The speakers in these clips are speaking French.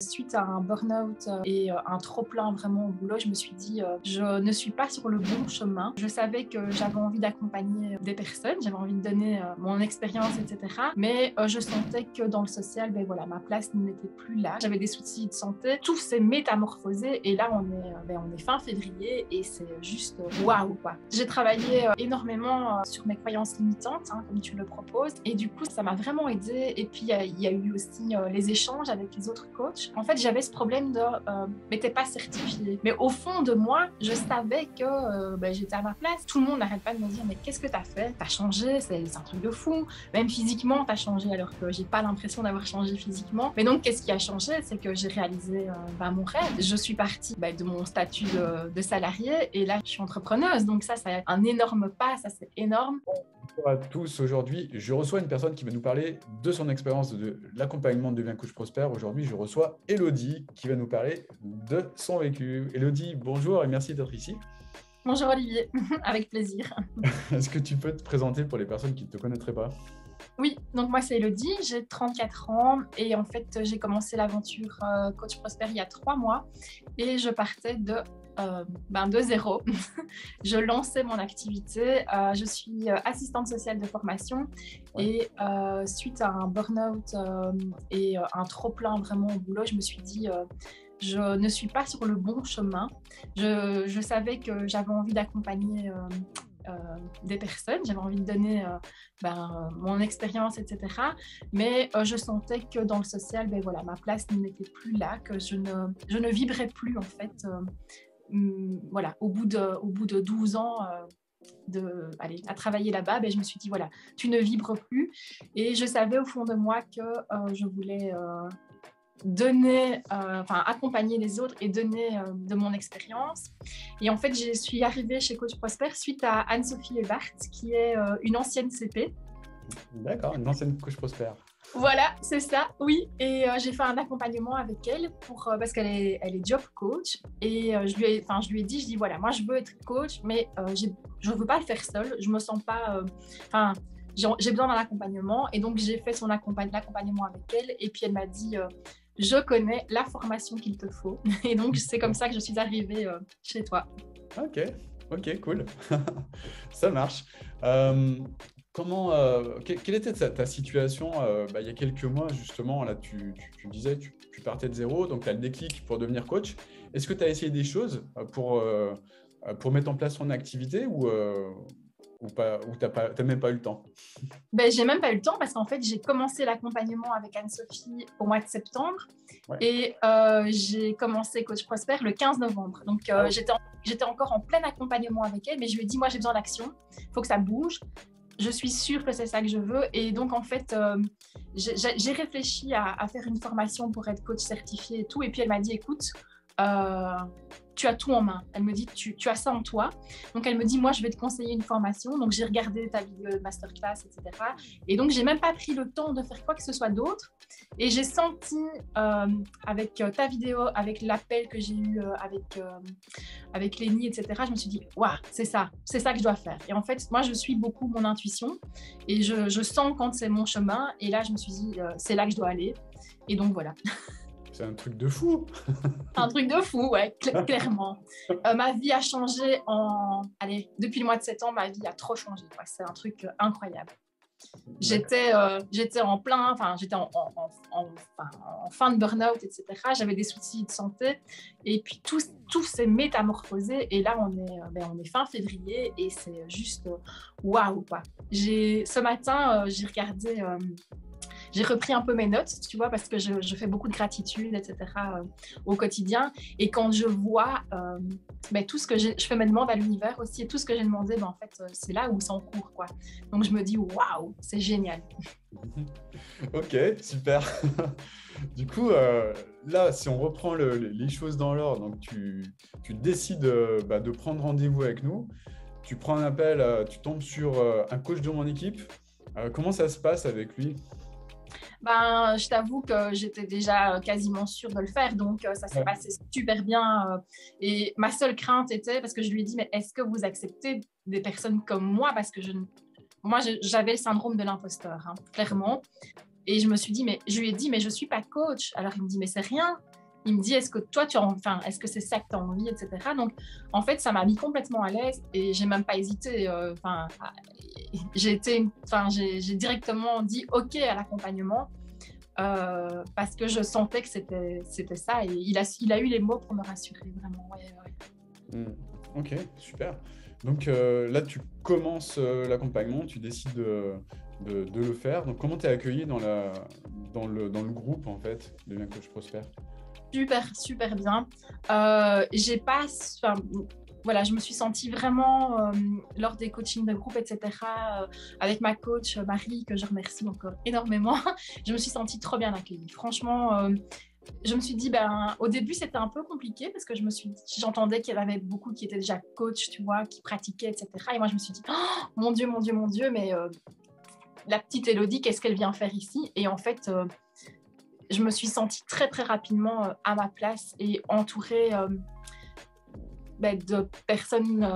Suite à un burn-out et un trop-plein vraiment au boulot, je me suis dit je ne suis pas sur le bon chemin. Je savais que j'avais envie d'accompagner des personnes, j'avais envie de donner mon expérience, etc. Mais je sentais que dans le social, ma place n'était plus là. J'avais des soucis de santé, tout s'est métamorphosé et là on est fin février et c'est juste waouh quoi. J'ai travaillé énormément sur mes croyances limitantes, comme tu le proposes, et du coup ça m'a vraiment aidée. Et puis il y a eu aussi les échanges avec les autres coachs. En fait, j'avais ce problème de mais t'es pas certifié. Mais au fond de moi, je savais que j'étais à ma place. Tout le monde n'arrête pas de me dire mais qu'est-ce que t'as fait? T'as changé, c'est un truc de fou. Même physiquement, t'as changé alors que j'ai pas l'impression d'avoir changé physiquement. Mais donc, qu'est-ce qui a changé? C'est que j'ai réalisé mon rêve. Je suis partie de mon statut de salarié et là, je suis entrepreneuse. Donc ça, c'est un énorme pas. Ça, c'est énorme. Bonjour à tous. Aujourd'hui, je reçois une personne qui va nous parler de son expérience de l'accompagnement de Deviens Coach Prospère. Aujourd'hui, je reçois Élodie qui va nous parler de son vécu. Élodie, bonjour et merci d'être ici. Bonjour Olivier, avec plaisir. Est-ce que tu peux te présenter pour les personnes qui ne te connaîtraient pas? Oui, donc moi c'est Élodie, j'ai 34 ans et en fait j'ai commencé l'aventure Coach Prospère il y a 3 mois et je partais de zéro. Je lançais mon activité. Je suis assistante sociale de formation et suite à un burn-out et un trop-plein vraiment au boulot, je me suis dit je ne suis pas sur le bon chemin. Je savais que j'avais envie d'accompagner des personnes, j'avais envie de donner mon expérience, etc. Mais je sentais que dans le social, ma place n'était plus là, que je ne vibrais plus en fait. Au bout de 12 ans à travailler là-bas, je me suis dit voilà, tu ne vibres plus. Et je savais au fond de moi que je voulais accompagner les autres et donner de mon expérience. Et en fait, je suis arrivée chez Coach Prospère suite à Anne-Sophie Ebart, qui est une ancienne CP. D'accord, une ancienne Coach Prospère. Voilà, c'est ça, oui. Et j'ai fait un accompagnement avec elle parce qu'elle est job coach. Et je lui ai dit, voilà, moi je veux être coach, mais je ne veux pas le faire seule. Je me sens pas... j'ai besoin d'un accompagnement. Et donc, j'ai fait l'accompagnement avec elle. Et puis, elle m'a dit, je connais la formation qu'il te faut. Et donc, c'est comme ça que je suis arrivée chez toi. Ok, cool. Ça marche. Quelle était ta situation il y a quelques mois, justement, là, tu disais tu partais de zéro, donc tu as le déclic pour devenir coach. Est-ce que tu as essayé des choses pour mettre en place ton activité ou pas, ou tu n'as même pas eu le temps? J'ai même pas eu le temps parce qu'en fait, j'ai commencé l'accompagnement avec Anne-Sophie au mois de septembre et j'ai commencé Coach Prospère le 15 novembre. Donc, j'étais encore en plein accompagnement avec elle, mais je lui ai dit, moi, j'ai besoin d'action, il faut que ça bouge. Je suis sûre que c'est ça que je veux. Et donc, en fait, j'ai réfléchi à faire une formation pour être coach certifié et tout. Et puis, elle m'a dit, écoute, tu as tout en main. Elle me dit, tu as ça en toi. Donc, elle me dit, moi, je vais te conseiller une formation. Donc, j'ai regardé ta vidéo de masterclass, etc. Et donc, j'ai même pas pris le temps de faire quoi que ce soit d'autre. Et j'ai senti, avec ta vidéo, avec l'appel que j'ai eu avec Lénie, etc., je me suis dit, waouh, c'est ça que je dois faire. Et en fait, moi, je suis beaucoup mon intuition et je sens quand c'est mon chemin. Et là, je me suis dit, c'est là que je dois aller. Et donc, voilà. C'est un truc de fou. Un truc de fou, ouais, clairement. Ma vie a changé depuis le mois de septembre, ma vie a trop changé. C'est un truc incroyable. J'étais en plein, j'étais en fin de burn-out, etc. J'avais des soucis de santé et puis tout s'est métamorphosé et là on est fin février et c'est juste waouh quoi. Ce matin j'ai regardé. J'ai repris un peu mes notes, tu vois, parce que je fais beaucoup de gratitude, etc. Au quotidien. Et quand je vois tout ce que je fais mes demandes à l'univers aussi, et tout ce que j'ai demandé, en fait, c'est là où c'est en cours, quoi. Donc, je me dis, waouh, c'est génial. Ok, super. Du coup, là, si on reprend les choses dans l'ordre, donc tu décides de prendre rendez-vous avec nous, tu prends un appel, tu tombes sur un coach de mon équipe. Comment ça se passe avec lui? Je t'avoue que j'étais déjà quasiment sûre de le faire, donc ça s'est passé super bien. Et ma seule crainte était, parce que je lui ai dit, mais est-ce que vous acceptez des personnes comme moi? Parce que j'avais le syndrome de l'imposteur, clairement. Et je lui ai dit, mais je ne suis pas coach. Alors il me dit, mais c'est rien. il me dit, est-ce que toi, est-ce que c'est ça que tu as envie, etc. Donc, en fait, ça m'a mis complètement à l'aise et j'ai même pas hésité. J'ai directement dit OK à l'accompagnement parce que je sentais que c'était ça et il a eu les mots pour me rassurer, vraiment. Ouais. Ok, super. Donc là, tu commences l'accompagnement, tu décides de le faire. Donc, comment tu es accueilli dans le groupe, en fait, de Bien Coach Prosper? Super bien. Je me suis sentie vraiment lors des coachings de groupe, etc., avec ma coach Marie, que je remercie encore énormément. Je me suis sentie trop bien accueillie. Franchement, je me suis dit, au début, c'était un peu compliqué parce que j'entendais qu'il y en avait beaucoup qui étaient déjà coach, tu vois, qui pratiquaient, etc. Et moi, je me suis dit, oh, mon Dieu, mais la petite Élodie, qu'est-ce qu'elle vient faire ici? Et en fait, je me suis sentie très, très rapidement à ma place et entourée de personnes,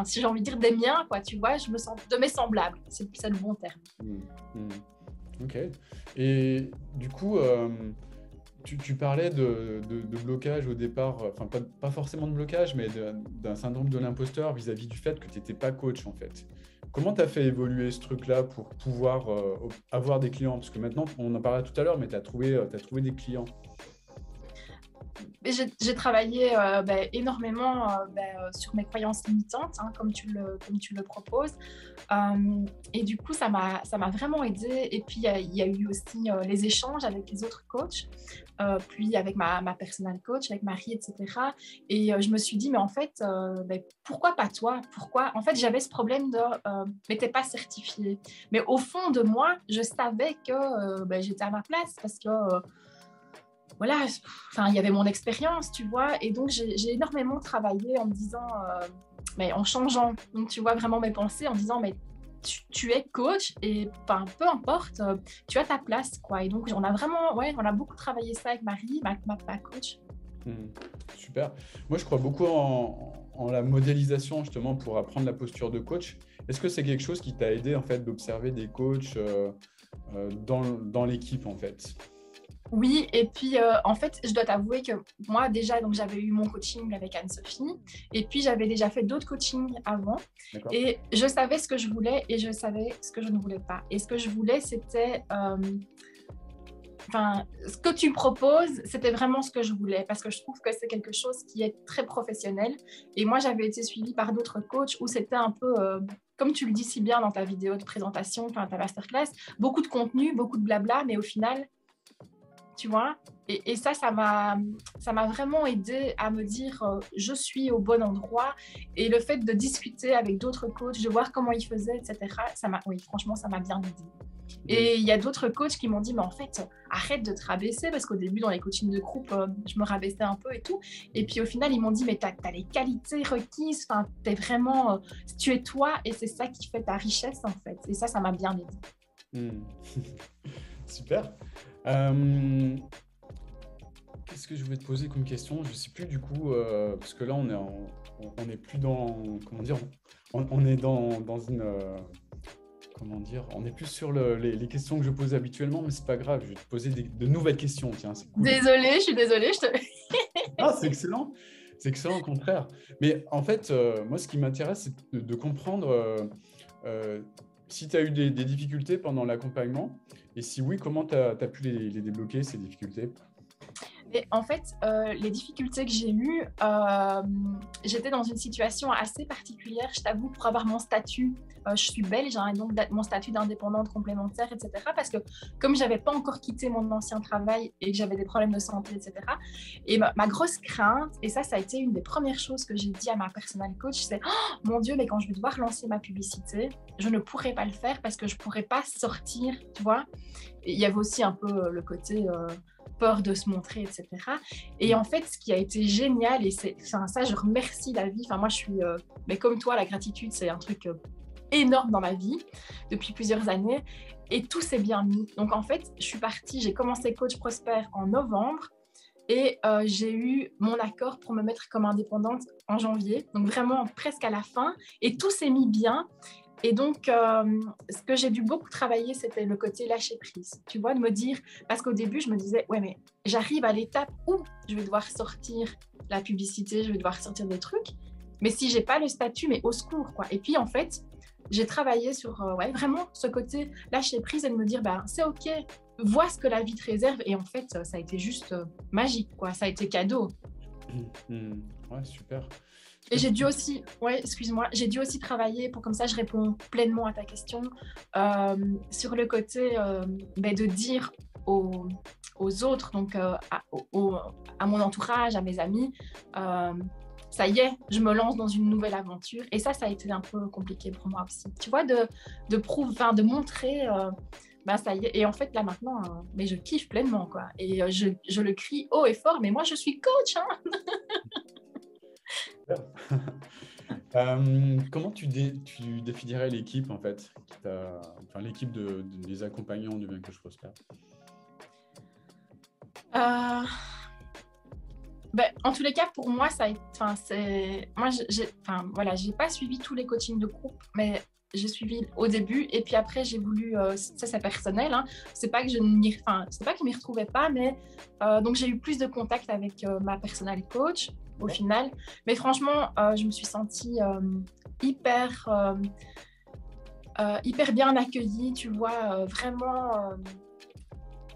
si j'ai envie de dire des miens, quoi, tu vois, je me sens de mes semblables, c'est le bon terme. Ok. Et du coup, tu parlais de blocage au départ, enfin pas forcément de blocage, mais d'un syndrome de l'imposteur vis-à-vis du fait que tu n'étais pas coach, en fait. Comment tu as fait évoluer ce truc-là pour pouvoir avoir des clients? Parce que maintenant, on en parlait tout à l'heure, mais tu as trouvé des clients. J'ai travaillé énormément sur mes croyances limitantes, hein, comme tu le proposes. Et du coup, ça m'a vraiment aidée. Et puis, il y a eu aussi les échanges avec les autres coachs, puis avec ma personal coach, avec Marie, etc. Et je me suis dit, mais en fait, pourquoi pas toi? Pourquoi? En fait, j'avais ce problème de mais t'es pas certifiée. Mais au fond de moi, je savais que j'étais à ma place parce que voilà, il y avait mon expérience, tu vois, et donc j'ai énormément travaillé en me disant, mais en changeant, donc tu vois vraiment mes pensées, en disant, mais tu es coach et peu importe, tu as ta place, quoi. Et donc on a beaucoup travaillé ça avec Marie, ma coach. Super. Moi, je crois beaucoup en la modélisation, justement, pour apprendre la posture de coach. Est-ce que c'est quelque chose qui t'a aidé, en fait, d'observer des coachs dans l'équipe, en fait? Oui, et puis en fait, je dois t'avouer que moi déjà, donc j'avais eu mon coaching avec Anne-Sophie, et puis j'avais déjà fait d'autres coachings avant, et je savais ce que je voulais et je savais ce que je ne voulais pas. Et ce que je voulais, c'était, ce que tu proposes, c'était vraiment ce que je voulais, parce que je trouve que c'est quelque chose qui est très professionnel. Et moi, j'avais été suivie par d'autres coachs où c'était un peu, comme tu le dis si bien dans ta vidéo de présentation, ta masterclass, beaucoup de contenu, beaucoup de blabla, mais au final, tu vois, et ça m'a vraiment aidé à me dire je suis au bon endroit, et le fait de discuter avec d'autres coachs, de voir comment ils faisaient, etc., franchement, ça m'a bien aidé. Et il y a d'autres coachs qui m'ont dit, mais en fait, arrête de te rabaisser, parce qu'au début, dans les coachings de groupe, je me rabaissais un peu et tout. Et puis au final, ils m'ont dit, mais t'as les qualités requises, t'es vraiment, tu es toi, et c'est ça qui fait ta richesse, en fait. Et ça m'a bien aidé. Super. Qu'est-ce que je voulais te poser comme question? Je ne sais plus du coup, parce que là, on est plus dans, comment dire, on est dans une, comment dire, on est plus sur les questions que je pose habituellement, mais c'est pas grave, je vais te poser de nouvelles questions, tiens, c'est cool. Désolée, je suis désolée. Ah, c'est excellent, au contraire. Mais en fait, moi, ce qui m'intéresse, c'est de comprendre si tu as eu des difficultés pendant l'accompagnement, et si oui, comment tu as pu les débloquer, ces difficultés? Et en fait, les difficultés que j'ai eues, j'étais dans une situation assez particulière, je t'avoue, pour avoir mon statut. Je suis belge, hein, et donc mon statut d'indépendante complémentaire, etc. Parce que comme je n'avais pas encore quitté mon ancien travail et que j'avais des problèmes de santé, etc. Et ma grosse crainte, et ça a été une des premières choses que j'ai dit à ma personal coach, c'est oh, mon Dieu, mais quand je vais devoir lancer ma publicité, je ne pourrai pas le faire parce que je ne pourrai pas sortir, tu vois. Et il y avait aussi un peu le côté peur de se montrer, etc. Et en fait, ce qui a été génial, et ça, je remercie la vie. Moi, je suis, mais comme toi, la gratitude, c'est un truc énorme dans ma vie depuis plusieurs années, et tout s'est bien mis. Donc en fait, je suis partie, j'ai commencé Coach Prosper en novembre, et j'ai eu mon accord pour me mettre comme indépendante en janvier, donc vraiment presque à la fin, et tout s'est mis bien. Et donc, ce que j'ai dû beaucoup travailler, c'était le côté lâcher prise. Tu vois, de me dire, parce qu'au début, je me disais, ouais, mais j'arrive à l'étape où je vais devoir sortir la publicité, je vais devoir sortir des trucs. Mais si j'ai pas le statut, mais au secours, quoi. Et puis, en fait, j'ai travaillé sur vraiment ce côté lâcher prise et de me dire, ben, c'est OK, vois ce que la vie te réserve. Et en fait, ça a été juste magique, quoi. Ça a été cadeau. Ouais, super. Et j'ai dû aussi, excuse-moi, j'ai dû aussi travailler pour comme ça je réponds pleinement à ta question sur le côté de dire aux autres, donc à mon entourage, à mes amis, ça y est, je me lance dans une nouvelle aventure. Et ça a été un peu compliqué pour moi aussi. Tu vois, de montrer, ça y est. Et en fait, là maintenant, mais je kiffe pleinement, quoi. Et je le crie haut et fort, mais moi, je suis coach, hein. Comment tu définirais l'équipe, en fait, l'équipe des accompagnants du Bien Coach Prospère? En tous les cas, pour moi, j'ai pas suivi tous les coachings de groupe, mais j'ai suivi au début et puis après j'ai voulu, ça c'est personnel, hein, c'est pas que je m'y retrouvais pas, mais donc j'ai eu plus de contact avec ma personal coach au final, mais franchement, je me suis sentie hyper bien accueillie, tu vois, vraiment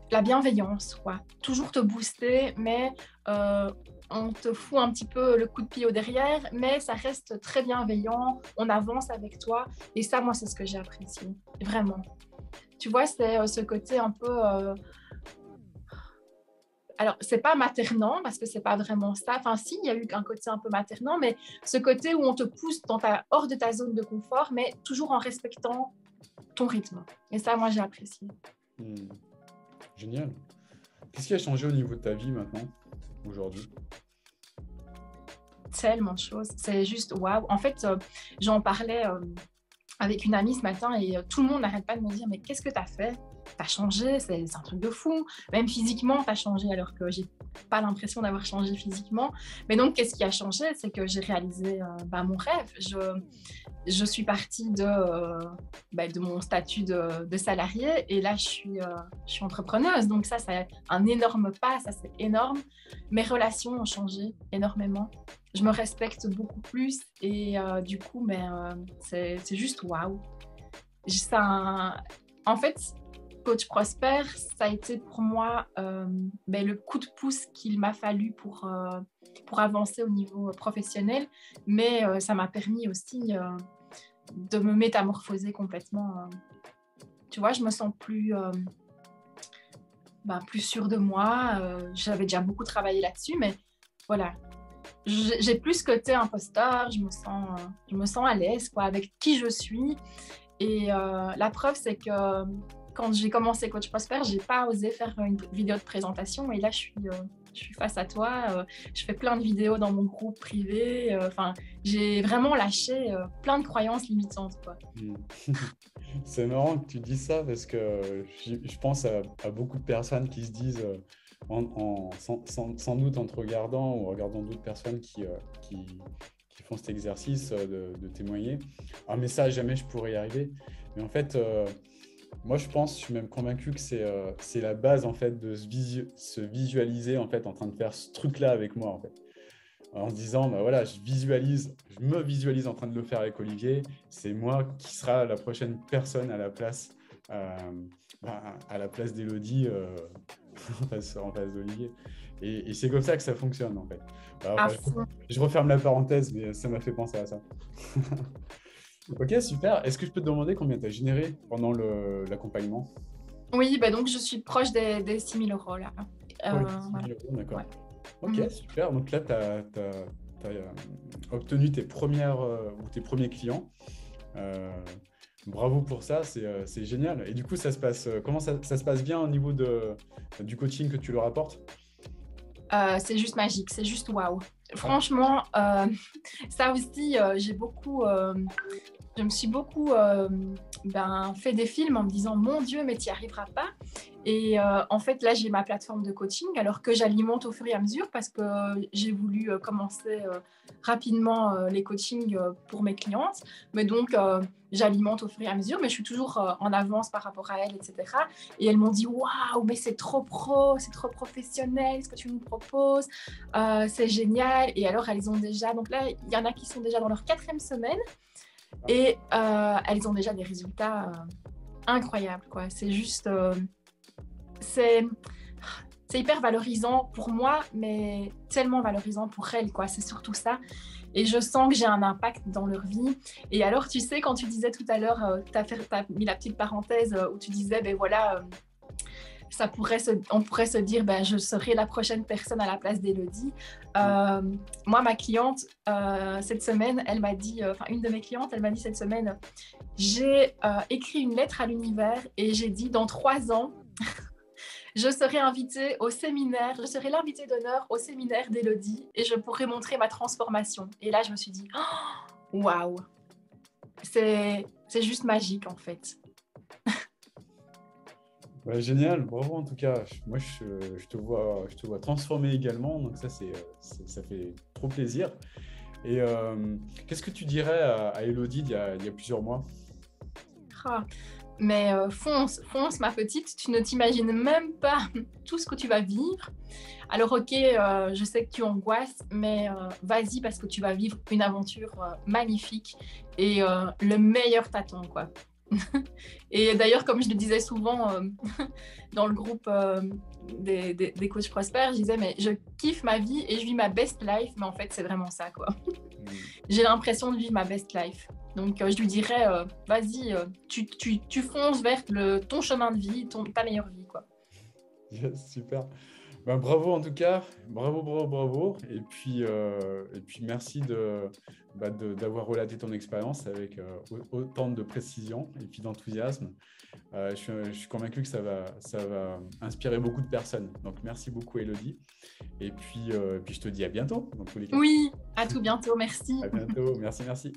la bienveillance, quoi. Toujours te booster, mais on te fout un petit peu le coup de pied au derrière, mais ça reste très bienveillant, on avance avec toi. Et ça, moi, c'est ce que j'ai apprécié, vraiment. Tu vois, c'est ce côté un peu... Alors, c'est pas maternant, parce que c'est pas vraiment ça. Enfin, si, il y a eu un côté un peu maternant, mais ce côté où on te pousse hors de ta zone de confort, mais toujours en respectant ton rythme. Et ça, moi, j'ai apprécié. Génial. Qu'est-ce qui a changé au niveau de ta vie maintenant, aujourd'hui? Tellement de choses. C'est juste waouh. En fait, j'en parlais avec une amie ce matin et tout le monde n'arrête pas de me dire mais qu'est-ce que tu as fait? Tu as changé, c'est un truc de fou. Même physiquement, tu as changé alors que j'ai pas l'impression d'avoir changé physiquement. Mais donc, qu'est-ce qui a changé? C'est que j'ai réalisé mon rêve. Je suis partie de mon statut de salarié et là, je suis entrepreneuse. Donc ça, c'est un énorme pas, ça, c'est énorme. Mes relations ont changé énormément. Je me respecte beaucoup plus et du coup, c'est juste waouh. En fait, Coach Prosper, ça a été pour moi le coup de pouce qu'il m'a fallu pour avancer au niveau professionnel, mais ça m'a permis aussi de me métamorphoser complètement. Tu vois, je me sens plus sûre de moi. J'avais déjà beaucoup travaillé là-dessus, mais voilà. J'ai plus ce côté imposteur, je me sens à l'aise avec qui je suis. Et la preuve, c'est que quand j'ai commencé Coach Prosper, j'ai pas osé faire une vidéo de présentation. Et là, je suis face à toi. Je fais plein de vidéos dans mon groupe privé. J'ai vraiment lâché plein de croyances limitantes, quoi. C'est marrant que tu dis ça parce que je pense à beaucoup de personnes qui se disent, sans doute en te regardant ou en regardant d'autres personnes qui font cet exercice de témoigner, ah mais ça jamais je pourrais y arriver. Mais en fait, moi je suis même convaincu que c'est la base en fait de se visualiser en fait en train de faire ce truc-là avec moi en fait. En se disant, voilà, je me visualise en train de le faire avec Olivier, c'est moi qui sera la prochaine personne à la place d'Élodie en face d'Olivier. Et c'est comme ça que ça fonctionne en fait. Alors, je referme la parenthèse, mais ça m'a fait penser à ça. Ok, super. Est-ce que je peux te demander combien tu as généré pendant l'accompagnement? Oui, donc je suis proche des 6 000 € là. 6 000 €, d'accord. Ouais. Ok, super. Donc là, tu as obtenu tes premiers clients. Bravo pour ça, c'est génial. Et du coup, ça se passe, comment ça se passe bien au niveau du coaching que tu leur apportes? C'est juste magique, c'est juste waouh. Franchement, ça aussi, je me suis beaucoup fait des films en me disant mon Dieu, mais tu n'y arriveras pas. Et en fait, là, j'ai ma plateforme de coaching, alors que j'alimente au fur et à mesure parce que j'ai voulu commencer rapidement les coachings pour mes clientes. Mais donc, j'alimente au fur et à mesure, mais je suis toujours en avance par rapport à elles, etc. Et elles m'ont dit, waouh, mais c'est trop pro, c'est trop professionnel ce que tu nous proposes, c'est génial. Et alors, elles ont déjà, donc là, il y en a qui sont déjà dans leur 4e semaine et elles ont déjà des résultats incroyables, quoi. C'est juste, c'est hyper valorisant pour moi, mais tellement valorisant pour elles, quoi. C'est surtout ça. Et je sens que j'ai un impact dans leur vie. Et alors, tu sais, quand tu disais tout à l'heure, tu as mis la petite parenthèse où tu disais, ben voilà, on pourrait se dire, ben, je serai la prochaine personne à la place d'Élodie. Moi, ma cliente, cette semaine, elle m'a dit, une de mes clientes, elle m'a dit cette semaine, j'ai écrit une lettre à l'univers et j'ai dit, dans 3 ans, je serai invitée au séminaire, je serai l'invitée d'honneur au séminaire d'Élodie et je pourrai montrer ma transformation. Et là, je me suis dit, waouh, c'est juste magique en fait. Ouais, génial, bravo en tout cas. Moi, je te vois transformé également, donc ça fait trop plaisir. Et qu'est-ce que tu dirais à Élodie il y a plusieurs mois? Mais fonce ma petite, tu ne t'imagines même pas tout ce que tu vas vivre. Alors ok, je sais que tu angoisses, mais vas-y parce que tu vas vivre une aventure magnifique et le meilleur t'attend, quoi. Et d'ailleurs, comme je le disais souvent dans le groupe des coachs prospères, je disais, mais je kiffe ma vie et je vis ma best life, mais en fait, c'est vraiment ça, quoi. J'ai l'impression de vivre ma best life. Donc, je lui dirais, vas-y, tu fonces vers ton chemin de vie, ta meilleure vie, quoi. Yes, super. Ben, bravo en tout cas, bravo. Et puis merci d'avoir relaté ton expérience avec autant de précision et puis d'enthousiasme. Je suis convaincu que ça va inspirer beaucoup de personnes. Donc, merci beaucoup, Élodie. Et puis je te dis à bientôt, dans tous les cas. Oui, à tout bientôt, merci. À bientôt, merci.